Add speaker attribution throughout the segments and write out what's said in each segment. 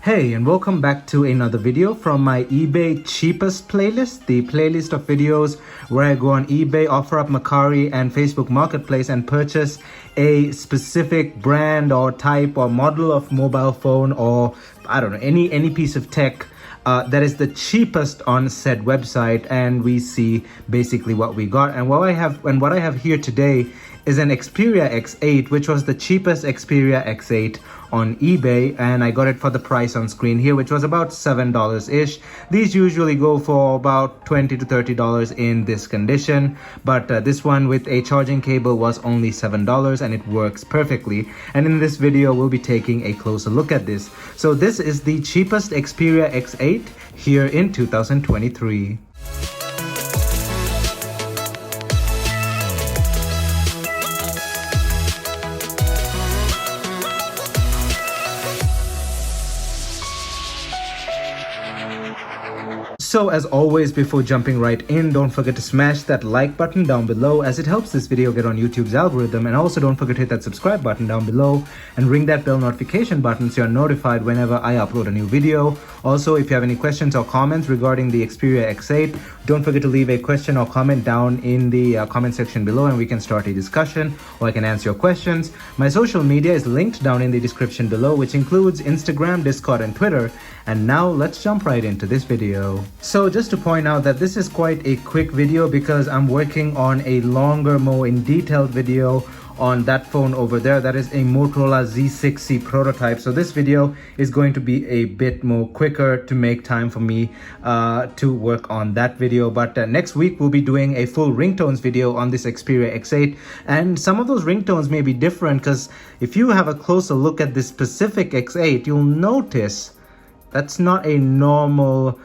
Speaker 1: Hey, and welcome back to another video from my eBay cheapest playlist, the playlist of videos where I go on eBay, OfferUp, Mercari, and Facebook Marketplace and purchase a specific brand or type or model of mobile phone or I don't know, any piece of tech that is the cheapest on said website, and we see basically what we got. And what I have here today is an Xperia X8, which was the cheapest Xperia X8 on eBay, and I got it for the price on screen here, which was about $7-ish. These usually go for about $20 to $30 in this condition, but this one with a charging cable was only $7, and it works perfectly. And in this video, we'll be taking a closer look at this. So this is the cheapest Xperia X8 here in 2023. So as always, before jumping right in, don't forget to smash that like button down below as it helps this video get on YouTube's algorithm, and also don't forget to hit that subscribe button down below and ring that bell notification button so you're notified whenever I upload a new video. Also, if you have any questions or comments regarding the Xperia X8, don't forget to leave a question or comment down in the comment section below and we can start a discussion, or I can answer your questions. My social media is linked down in the description below, which includes Instagram, Discord, and Twitter. And now let's jump right into this video. So just to point out that this is quite a quick video because I'm working on a longer, more in detailed video on that phone over there. That is a Motorola Z6C Prototype. So this video is going to be a bit more quicker to make time for me to work on that video. But next week we'll be doing a full ringtones video on this Xperia X8, and some of those ringtones may be different because if you have a closer look at this specific X8, you'll notice that's not a normal,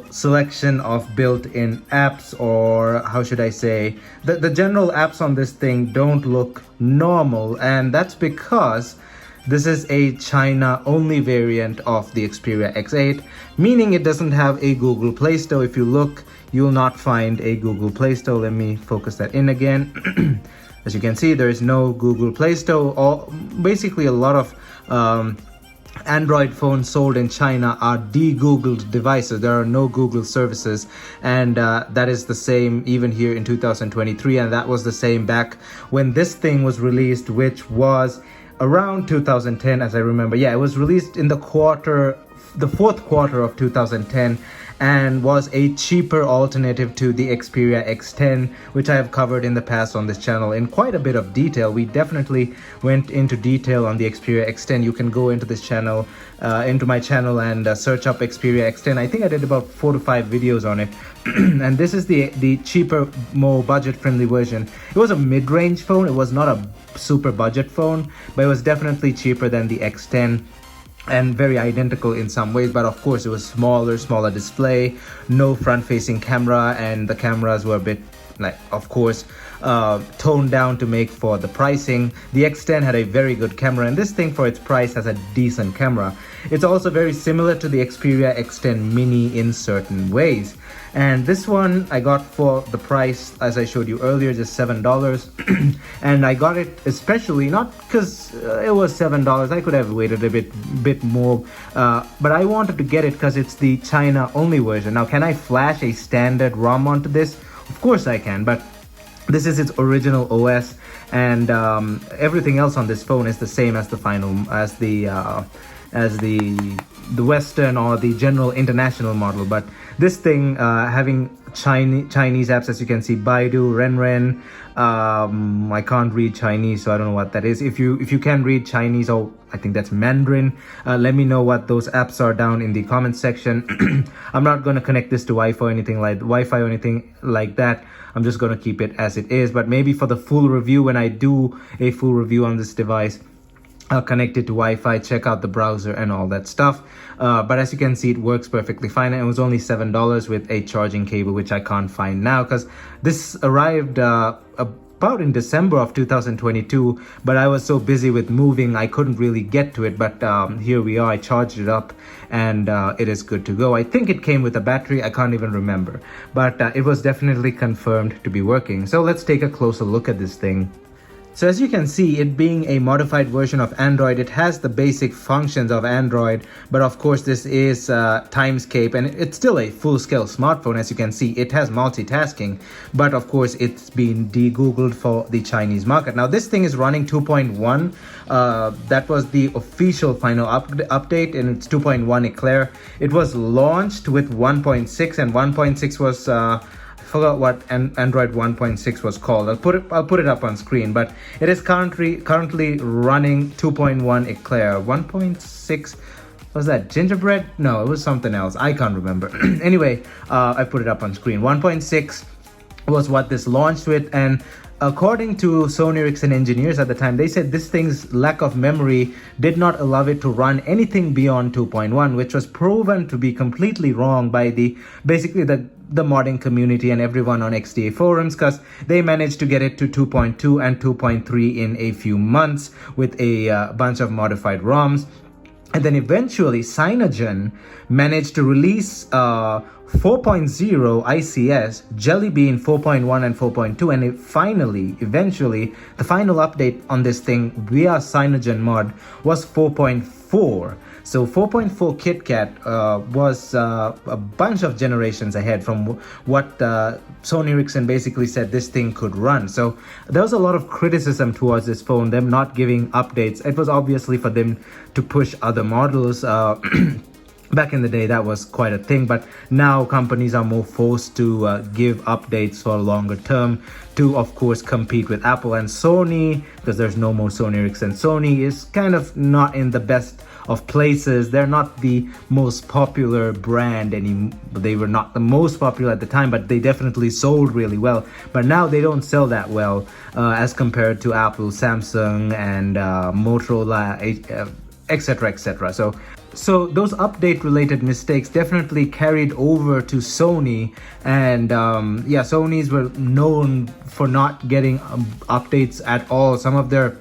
Speaker 1: selection of built-in apps, or how should I say, the general apps on this thing don't look normal, and that's because this is a China-only variant of the Xperia X8, meaning it doesn't have a Google Play Store. If you look, you'll not find a Google Play Store. Let me focus that in again. As you can see, there is no Google Play Store. Basically, a lot of Android phones sold in China are de-Googled devices. There are no Google services, and that is the same even here in 2023, and that was the same back when this thing was released, which was around 2010, as I remember. Yeah, it was released in the fourth quarter of 2010, and was a cheaper alternative to the Xperia X10, which I have covered in the past on this channel in quite a bit of detail. We definitely went into detail on the Xperia X10. You can go into this channel, into my channel, and search up Xperia X10. I think I did about 4 to 5 videos on it. And this is the cheaper, more budget-friendly version. It was a mid-range phone. It was not a super budget phone, but it was definitely cheaper than the X10. And very identical in some ways, but of course it was smaller display, no front-facing camera, and the cameras were a bit, of course, toned down to make for the pricing. The X10 had a very good camera, and this thing for its price has a decent camera. It's also very similar to the Xperia X10 Mini in certain ways. And this one I got for the price, as I showed you earlier, just $7. And I got it especially not because it was $7. I could have waited a bit more, but I wanted to get it because it's the China only version. Now, can I flash a standard ROM onto this? Of course I can, but this is its original OS, and everything else on this phone is the same as the Western or the general international model. But this thing having Chinese apps, as you can see, Baidu, Renren. I can't read Chinese, so I don't know what that is. If you can read Chinese, or I think that's Mandarin, let me know what those apps are down in the comment section. I'm not going to connect this to Wi-Fi or anything like that. I'm just going to keep it as it is. But maybe for the full review, when I do a full review on this device, I'll connect it to Wi-Fi, check out the browser and all that stuff. But as you can see, it works perfectly fine. And it was only $7 with a charging cable, which I can't find now because this arrived about in December of 2022, but I was so busy with moving I couldn't really get to it. But here we are. I charged it up and it is good to go. I think it came with a battery. I can't even remember, but it was definitely confirmed to be working. So let's take a closer look at this thing. So as you can see, it being a modified version of Android, it has the basic functions of Android, but of course this is Timescape, and it's still a full-scale smartphone. As you can see, it has multitasking, but of course it's been de-googled for the Chinese market. Now this thing is running 2.1. That was the official final update, and it's 2.1 Eclair. It was launched with 1.6, and 1.6 was I forgot what Android 1.6 was called. I'll put it up on screen, but it is currently running 2.1 Eclair. 1.6 was that gingerbread? No, it was something else. I can't remember. Anyway, I put it up on screen. 1.6 was what this launched with, and according to Sony Ericsson engineers at the time, they said this thing's lack of memory did not allow it to run anything beyond 2.1, which was proven to be completely wrong by basically the modding community and everyone on XDA forums, because they managed to get it to 2.2 and 2.3 in a few months with a bunch of modified ROMs. And then eventually Cyanogen managed to release 4.0 ICS, Jelly Bean 4.1 and 4.2, and eventually, the final update on this thing via Cyanogen mod was 4.4. So 4.4 KitKat was a bunch of generations ahead from what Sony Ericsson basically said this thing could run. So there was a lot of criticism towards this phone, them not giving updates. It was obviously for them to push other models. Back in the day, that was quite a thing, but now companies are more forced to give updates for a longer term to, of course, compete with Apple and Sony, because there's no more Sony Ericsson. Sony is kind of not in the best of places. They're not the most popular brand anymore. They were not the most popular at the time, but they definitely sold really well. But now they don't sell that well as compared to Apple, Samsung, and Motorola, etc., etc. So those update related mistakes definitely carried over to Sony, and yeah, Sony's were known for not getting updates at all. Some of their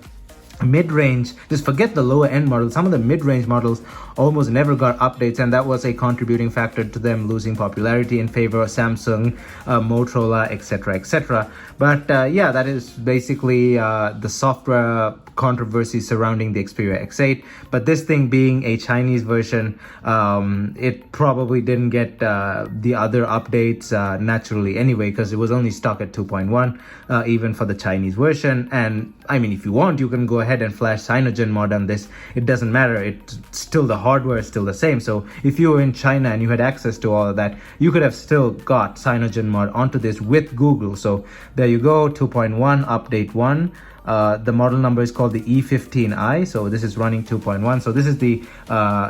Speaker 1: mid-range, just forget the lower end models, some of the mid-range models almost never got updates, and that was a contributing factor to them losing popularity in favor of Samsung, Motorola, etc., etc. But yeah, that is basically the software controversy surrounding the Xperia X8. But this thing being a Chinese version, it probably didn't get the other updates naturally anyway, because it was only stuck at 2.1 even for the Chinese version. And I mean, if you want, you can go ahead and flash Cyanogen mod on this. It doesn't matter, it's still, the hardware is still the same. So if you were in China and you had access to all of that, you could have still got Cyanogen mod onto this with Google. So there you go, 2.1 update 1. The model number is called the E15i, so this is running 2.1. So this is the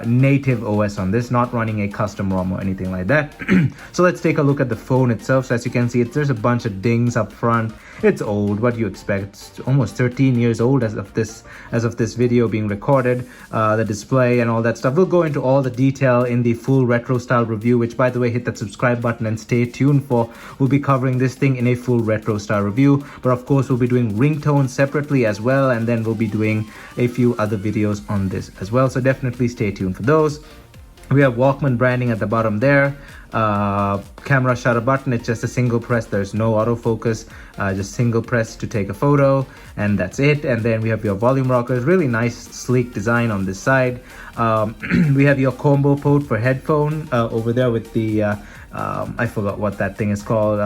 Speaker 1: native OS on this, not running a custom ROM or anything like that. So let's take a look at the phone itself. So as you can see, there's a bunch of dings up front. It's old, what do you expect? It's almost 13 years old as of this video being recorded. The display and all that stuff. We'll go into all the detail in the full retro style review, which, by the way, hit that subscribe button and stay tuned for. We'll be covering this thing in a full retro style review, but of course we'll be doing ringtones separately as well, and then we'll be doing a few other videos on this as well, so definitely stay tuned for those. We have Walkman branding at the bottom there. Camera shutter button, it's just a single press, there's no autofocus, just single press to take a photo, and that's it. And then we have your volume rockers, really nice sleek design on this side. We have your combo port for headphone over there with the I forgot what that thing is called.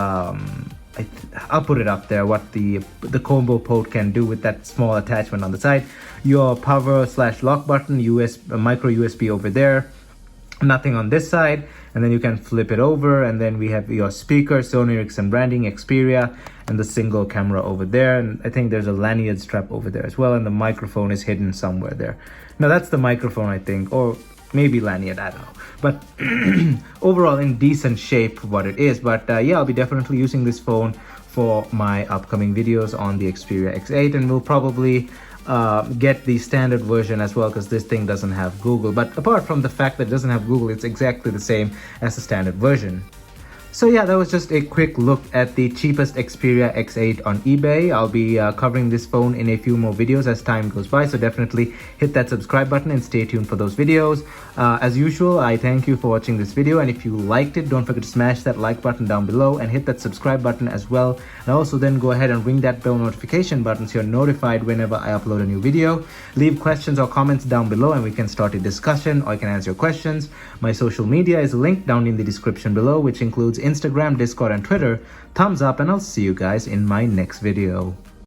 Speaker 1: I'll put it up there, what the combo port can do with that small attachment on the side. Your power/lock button, micro USB over there, nothing on this side, and then you can flip it over, and then we have your speaker, Sony Ericsson branding, Xperia, and the single camera over there, and I think there's a lanyard strap over there as well, and the microphone is hidden somewhere there. Now that's the microphone, I think, or maybe lanyard, I don't know, but overall in decent shape what it is. But yeah, I'll be definitely using this phone for my upcoming videos on the Xperia X8, and we'll probably get the standard version as well, because this thing doesn't have Google. But apart from the fact that it doesn't have Google, it's exactly the same as the standard version. So yeah, that was just a quick look at the cheapest Xperia X8 on eBay. I'll be covering this phone in a few more videos as time goes by, so definitely hit that subscribe button and stay tuned for those videos. As usual, I thank you for watching this video, and if you liked it, don't forget to smash that like button down below and hit that subscribe button as well. And also then go ahead and ring that bell notification button so you're notified whenever I upload a new video. Leave questions or comments down below and we can start a discussion, or I can answer your questions. My social media is linked down in the description below, which includes Instagram, Discord, and Twitter. Thumbs up, and I'll see you guys in my next video.